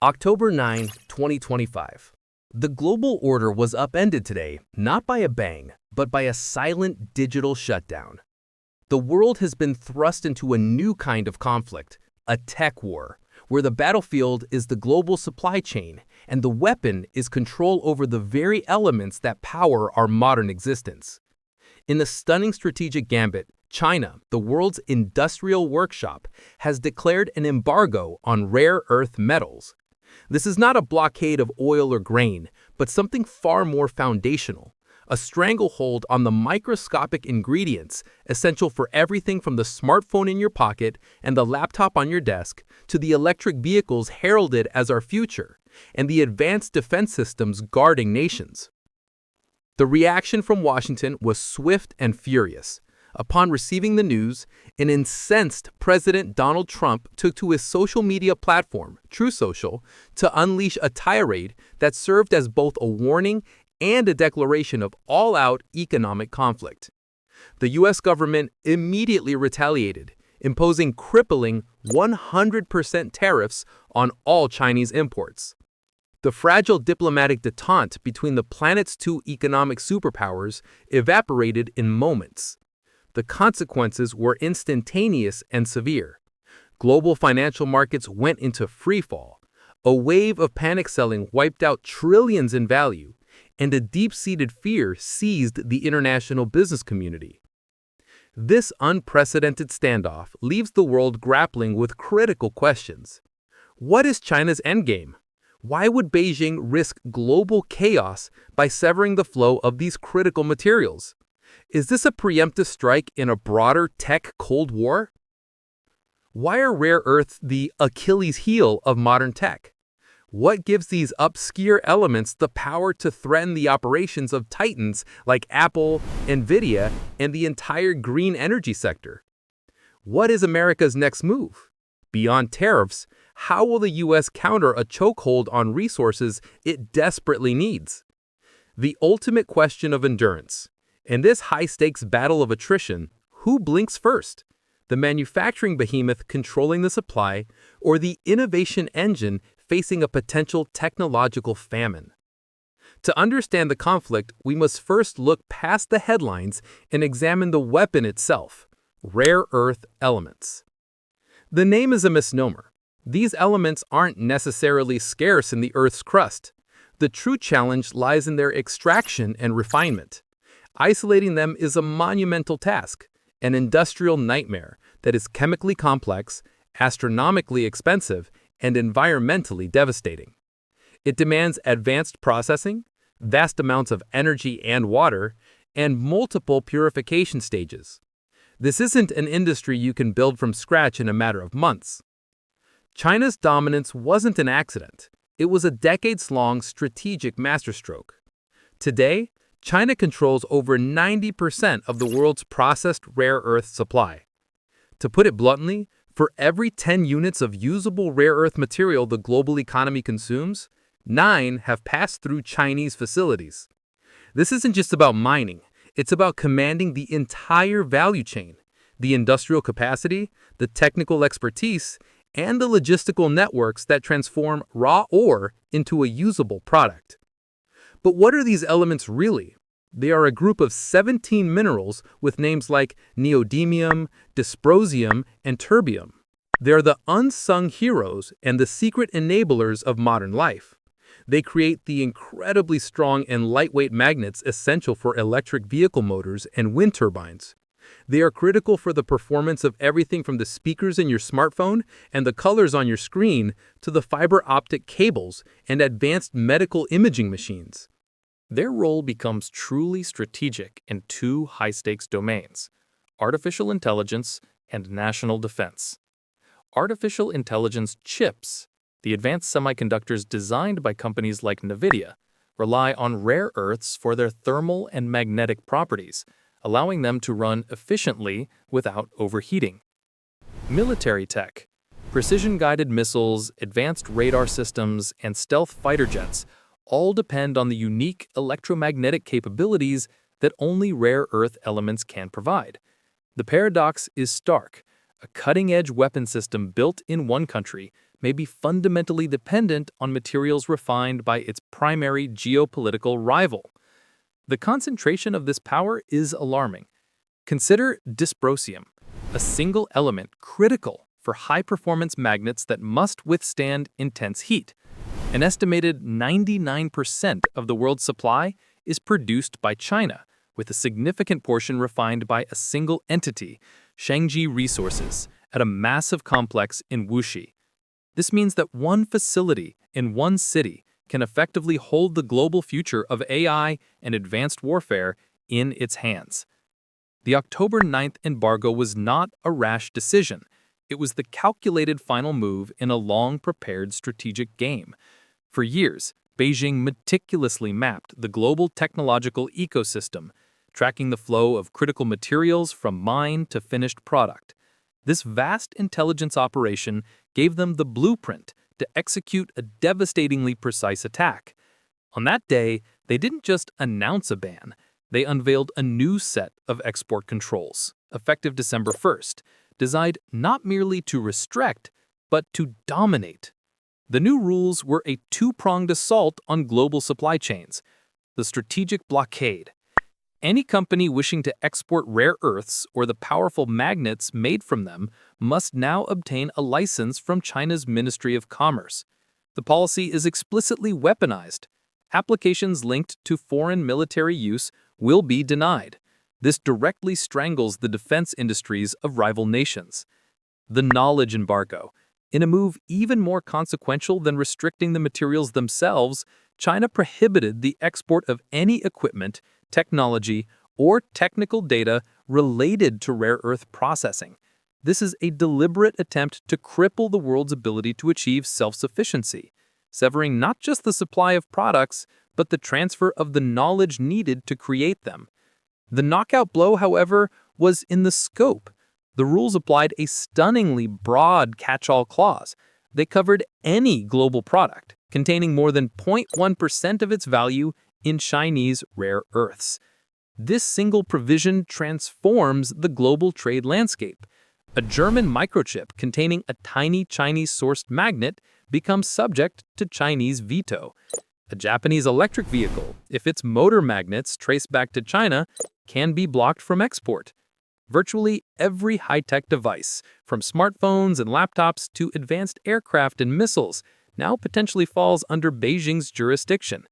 October 9, 2025. The global order was upended today, not by a bang, but by a silent digital shutdown. The world has been thrust into a new kind of conflict, a tech war, where the battlefield is the global supply chain and the weapon is control over the very elements that power our modern existence. In a stunning strategic gambit, China, the world's industrial workshop, has declared an embargo on rare earth metals. This is not a blockade of oil or grain, but something far more foundational, a stranglehold on the microscopic ingredients essential for everything from the smartphone in your pocket and the laptop on your desk to the electric vehicles heralded as our future and the advanced defense systems guarding nations. The reaction from Washington was swift and furious. Upon receiving the news, an incensed President Donald Trump took to his social media platform, True Social, to unleash a tirade that served as both a warning and a declaration of all-out economic conflict. The U.S. government immediately retaliated, imposing crippling 100% tariffs on all Chinese imports. The fragile diplomatic détente between the planet's two economic superpowers evaporated in moments. The consequences were instantaneous and severe. Global financial markets went into freefall. A wave of panic selling wiped out trillions in value, and a deep-seated fear seized the international business community. This unprecedented standoff leaves the world grappling with critical questions. What is China's endgame? Why would Beijing risk global chaos by severing the flow of these critical materials? Is this a preemptive strike in a broader tech Cold War? Why are rare earths the Achilles heel of modern tech? What gives these obscure elements the power to threaten the operations of titans like Apple, NVIDIA, and the entire green energy sector? What is America's next move? Beyond tariffs, how will the U.S. counter a chokehold on resources it desperately needs? The ultimate question of endurance. In this high-stakes battle of attrition, who blinks first? The manufacturing behemoth controlling the supply, or the innovation engine facing a potential technological famine? To understand the conflict, we must first look past the headlines and examine the weapon itself: rare earth elements. The name is a misnomer. These elements aren't necessarily scarce in the Earth's crust. The true challenge lies in their extraction and refinement. Isolating them is a monumental task, an industrial nightmare that is chemically complex, astronomically expensive, and environmentally devastating. It demands advanced processing, vast amounts of energy and water, and multiple purification stages. This isn't an industry you can build from scratch in a matter of months. China's dominance wasn't an accident. It was a decades-long strategic masterstroke. Today, China controls over 90% of the world's processed rare earth supply. To put it bluntly, for every 10 units of usable rare earth material the global economy consumes, 9 have passed through Chinese facilities. This isn't just about mining. It's about commanding the entire value chain, the industrial capacity, the technical expertise, and the logistical networks that transform raw ore into a usable product. But what are these elements really? They are a group of 17 minerals with names like neodymium, dysprosium, and terbium. They are the unsung heroes and the secret enablers of modern life. They create the incredibly strong and lightweight magnets essential for electric vehicle motors and wind turbines. They are critical for the performance of everything from the speakers in your smartphone and the colors on your screen to the fiber optic cables and advanced medical imaging machines. Their role becomes truly strategic in two high-stakes domains: artificial intelligence and national defense. Artificial intelligence chips, the advanced semiconductors designed by companies like NVIDIA, rely on rare earths for their thermal and magnetic properties, allowing them to run efficiently without overheating. Military tech, precision-guided missiles, advanced radar systems, and stealth fighter jets all depend on the unique electromagnetic capabilities that only rare earth elements can provide. The paradox is stark. A cutting-edge weapon system built in one country may be fundamentally dependent on materials refined by its primary geopolitical rival. The concentration of this power is alarming. Consider dysprosium, a single element critical for high-performance magnets that must withstand intense heat. An estimated 99% of the world's supply is produced by China, with a significant portion refined by a single entity, Shangji Resources, at a massive complex in Wuxi. This means that one facility in one city can effectively hold the global future of AI and advanced warfare in its hands. The October 9th embargo was not a rash decision. It was the calculated final move in a long-prepared strategic game. For years, Beijing meticulously mapped the global technological ecosystem, tracking the flow of critical materials from mine to finished product. This vast intelligence operation gave them the blueprint to execute a devastatingly precise attack. On that day, they didn't just announce a ban, they unveiled a new set of export controls, effective December 1st, designed not merely to restrict, but to dominate. The new rules were a two-pronged assault on global supply chains. The strategic blockade. Any company wishing to export rare earths or the powerful magnets made from them must now obtain a license from China's Ministry of Commerce. The policy is explicitly weaponized. Applications linked to foreign military use will be denied. This directly strangles the defense industries of rival nations. The knowledge embargo. In a move even more consequential than restricting the materials themselves, China prohibited the export of any equipment, technology, or technical data related to rare earth processing. This is a deliberate attempt to cripple the world's ability to achieve self-sufficiency, severing not just the supply of products, but the transfer of the knowledge needed to create them. The knockout blow, however, was in the scope. The rules applied a stunningly broad catch-all clause. They covered any global product containing more than 0.1% of its value in Chinese rare earths. This single provision transforms the global trade landscape. A German microchip containing a tiny Chinese-sourced magnet becomes subject to Chinese veto. A Japanese electric vehicle, if its motor magnets trace back to China, can be blocked from export. Virtually every high-tech device, from smartphones and laptops to advanced aircraft and missiles, now potentially falls under Beijing's jurisdiction.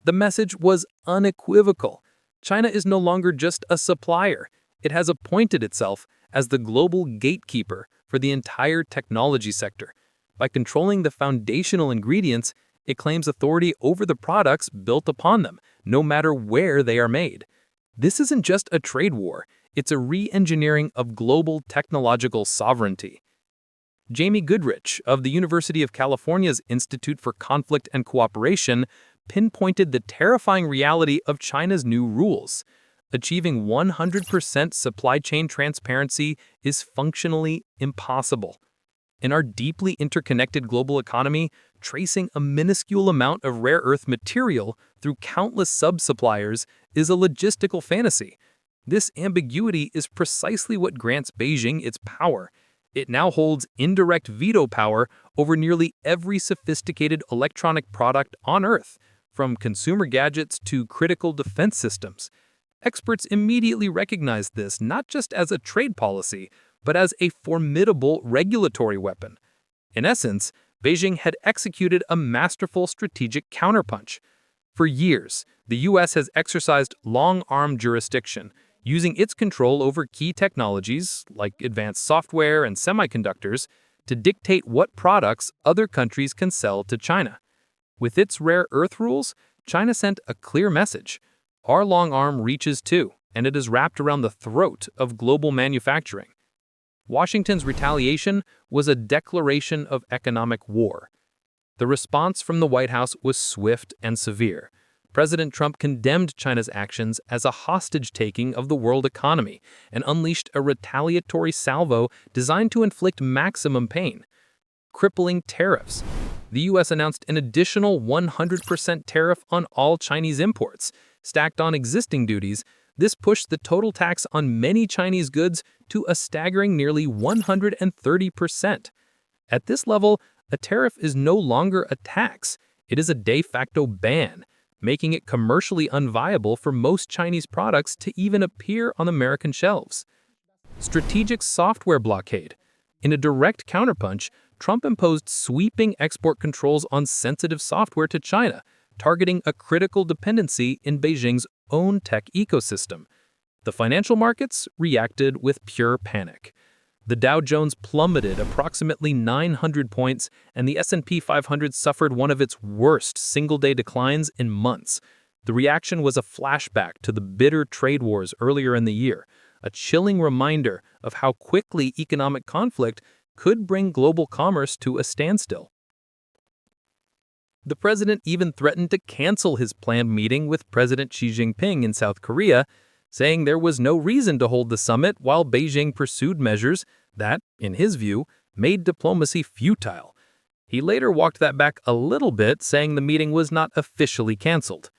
The message was unequivocal. China is no longer just a supplier. It has appointed itself as the global gatekeeper for the entire technology sector. By controlling the foundational ingredients, it claims authority over the products built upon them, no matter where they are made. This isn't just a trade war. It's a re-engineering of global technological sovereignty. Jamie Goodrich of the University of California's Institute for Conflict and Cooperation pinpointed the terrifying reality of China's new rules. Achieving 100% supply chain transparency is functionally impossible. In our deeply interconnected global economy, tracing a minuscule amount of rare earth material through countless sub-suppliers is a logistical fantasy. This ambiguity is precisely what grants Beijing its power. It now holds indirect veto power over nearly every sophisticated electronic product on Earth, from consumer gadgets to critical defense systems. Experts immediately recognized this not just as a trade policy, but as a formidable regulatory weapon. In essence, Beijing had executed a masterful strategic counterpunch. For years, the U.S. has exercised long-arm jurisdiction, using its control over key technologies, like advanced software and semiconductors, to dictate what products other countries can sell to China. With its rare earth rules, China sent a clear message. Our long arm reaches too, and it is wrapped around the throat of global manufacturing. Washington's retaliation was a declaration of economic war. The response from the White House was swift and severe. President Trump condemned China's actions as a hostage-taking of the world economy and unleashed a retaliatory salvo designed to inflict maximum pain. Crippling tariffs. The U.S. announced an additional 100% tariff on all Chinese imports. Stacked on existing duties, this pushed the total tax on many Chinese goods to a staggering nearly 130%. At this level, A tariff is no longer a tax, it is a de facto ban, making it commercially unviable for most Chinese products to even appear on American shelves. Strategic software blockade. In a direct counterpunch, Trump imposed sweeping export controls on sensitive software to China, targeting a critical dependency in Beijing's own tech ecosystem. The financial markets reacted with pure panic. The Dow Jones plummeted approximately 900 points, and the S&P 500 suffered one of its worst single-day declines in months. The reaction was a flashback to the bitter trade wars earlier in the year, a chilling reminder of how quickly economic conflict could bring global commerce to a standstill. The president even threatened to cancel his planned meeting with President Xi Jinping in South Korea, saying there was no reason to hold the summit while Beijing pursued measures that, in his view, made diplomacy futile. He later walked that back a little bit, saying the meeting was not officially canceled.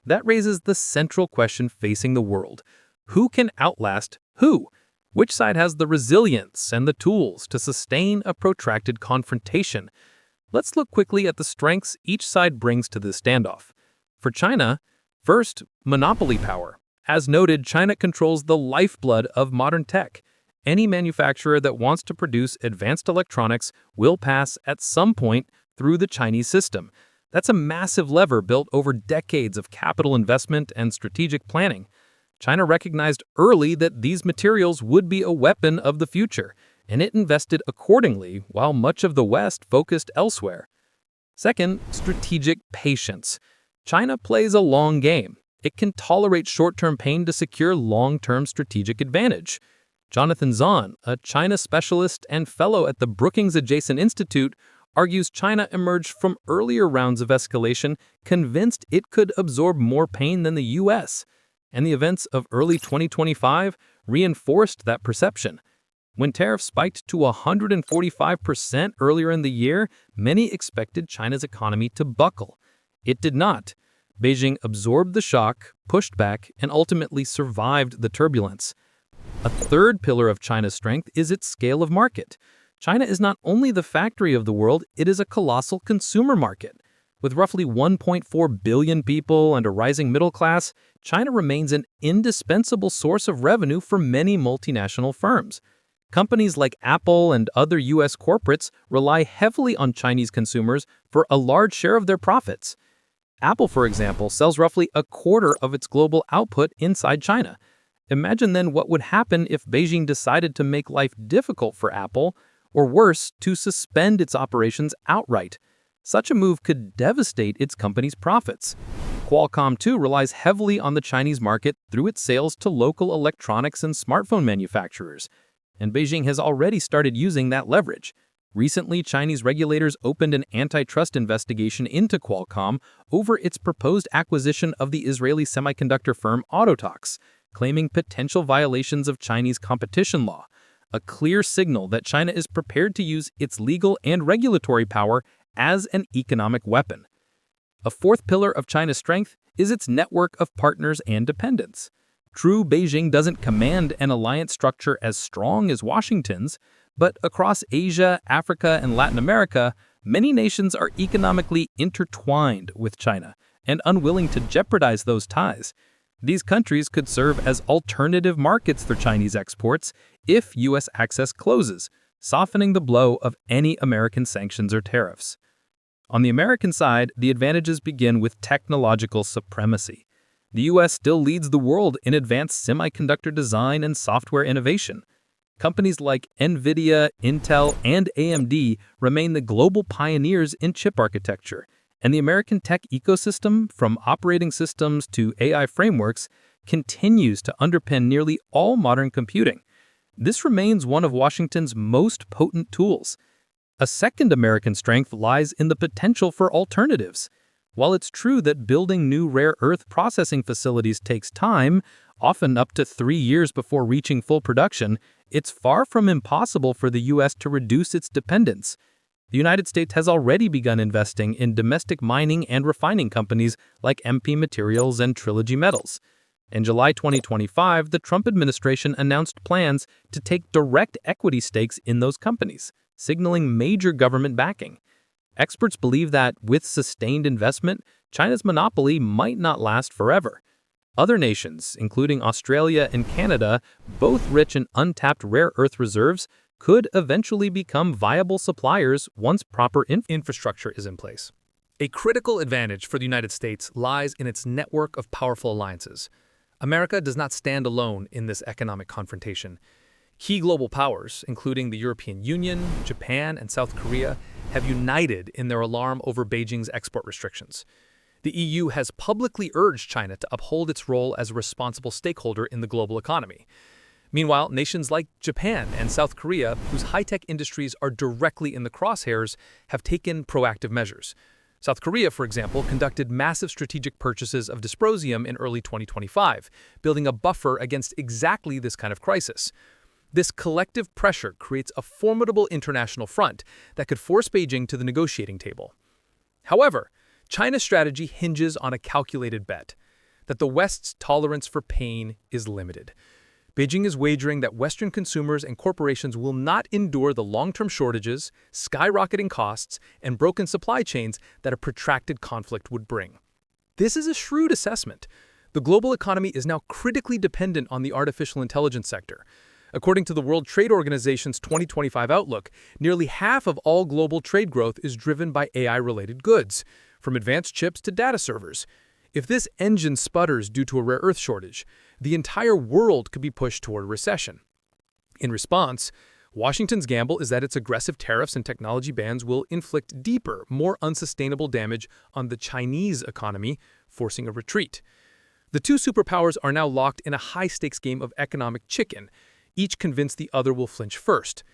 That raises the central question facing the world. Who can outlast who? Which side has the resilience and the tools to sustain a protracted confrontation? Let's look quickly at the strengths each side brings to this standoff. For China, first, monopoly power. As noted, China controls the lifeblood of modern tech. Any manufacturer that wants to produce advanced electronics will pass at some point through the Chinese system. That's a massive lever built over decades of capital investment and strategic planning. China recognized early that these materials would be a weapon of the future, and it invested accordingly while much of the West focused elsewhere. Second, strategic patience. China plays a long game. It can tolerate short-term pain to secure long-term strategic advantage. Jonathan Zahn, a China specialist and fellow at the Brookings Adjacent Institute, argues China emerged from earlier rounds of escalation convinced it could absorb more pain than the U.S., and the events of early 2025 reinforced that perception. When tariffs spiked to 145% earlier in the year, many expected China's economy to buckle. It did not. Beijing absorbed the shock, pushed back, and ultimately survived the turbulence. A third pillar of China's strength is its scale of market. China is not only the factory of the world, it is a colossal consumer market. With roughly 1.4 billion people and a rising middle class, China remains an indispensable source of revenue for many multinational firms. Companies like Apple and other U.S. corporates rely heavily on Chinese consumers for a large share of their profits. Apple, for example, sells roughly a quarter of its global output inside China. Imagine then what would happen if Beijing decided to make life difficult for Apple, or worse, to suspend its operations outright. Such a move could devastate its company's profits. Qualcomm, too, relies heavily on the Chinese market through its sales to local electronics and smartphone manufacturers, and Beijing has already started using that leverage. Recently, Chinese regulators opened an antitrust investigation into Qualcomm over its proposed acquisition of the Israeli semiconductor firm Autotalks, claiming potential violations of Chinese competition law, a clear signal that China is prepared to use its legal and regulatory power as an economic weapon. A fourth pillar of China's strength is its network of partners and dependents. True, Beijing doesn't command an alliance structure as strong as Washington's, but across Asia, Africa, and Latin America, many nations are economically intertwined with China and unwilling to jeopardize those ties. These countries could serve as alternative markets for Chinese exports if U.S. access closes, softening the blow of any American sanctions or tariffs. On the American side, the advantages begin with technological supremacy. The U.S. still leads the world in advanced semiconductor design and software innovation. Companies like NVIDIA, Intel, and AMD remain the global pioneers in chip architecture, and the American tech ecosystem, from operating systems to AI frameworks, continues to underpin nearly all modern computing. This remains one of Washington's most potent tools. A second American strength lies in the potential for alternatives. While it's true that building new rare earth processing facilities takes time, often up to 3 years before reaching full production, it's far from impossible for the U.S. to reduce its dependence. The United States has already begun investing in domestic mining and refining companies like MP Materials and Trilogy Metals. In July 2025, the Trump administration announced plans to take direct equity stakes in those companies, signaling major government backing. Experts believe that, with sustained investment, China's monopoly might not last forever. Other nations, including Australia and Canada, both rich in untapped rare earth reserves, could eventually become viable suppliers once proper infrastructure is in place. A critical advantage for the United States lies in its network of powerful alliances. America does not stand alone in this economic confrontation. Key global powers, including the European Union, Japan, and South Korea, have united in their alarm over Beijing's export restrictions. The EU has publicly urged China to uphold its role as a responsible stakeholder in the global economy. Meanwhile, nations like Japan and South Korea, whose high-tech industries are directly in the crosshairs, have taken proactive measures. South Korea, for example, conducted massive strategic purchases of dysprosium in early 2025, building a buffer against exactly this kind of crisis. This collective pressure creates a formidable international front that could force Beijing to the negotiating table. However, China's strategy hinges on a calculated bet that the West's tolerance for pain is limited. Beijing is wagering that Western consumers and corporations will not endure the long-term shortages, skyrocketing costs, and broken supply chains that a protracted conflict would bring. This is a shrewd assessment. The global economy is now critically dependent on the artificial intelligence sector. According to the World Trade Organization's 2025 outlook, nearly half of all global trade growth is driven by AI-related goods, from advanced chips to data servers. If this engine sputters due to a rare earth shortage, the entire world could be pushed toward recession. In response, Washington's gamble is that its aggressive tariffs and technology bans will inflict deeper, more unsustainable damage on the Chinese economy, forcing a retreat. The two superpowers are now locked in a high-stakes game of economic chicken, each convinced the other will flinch first.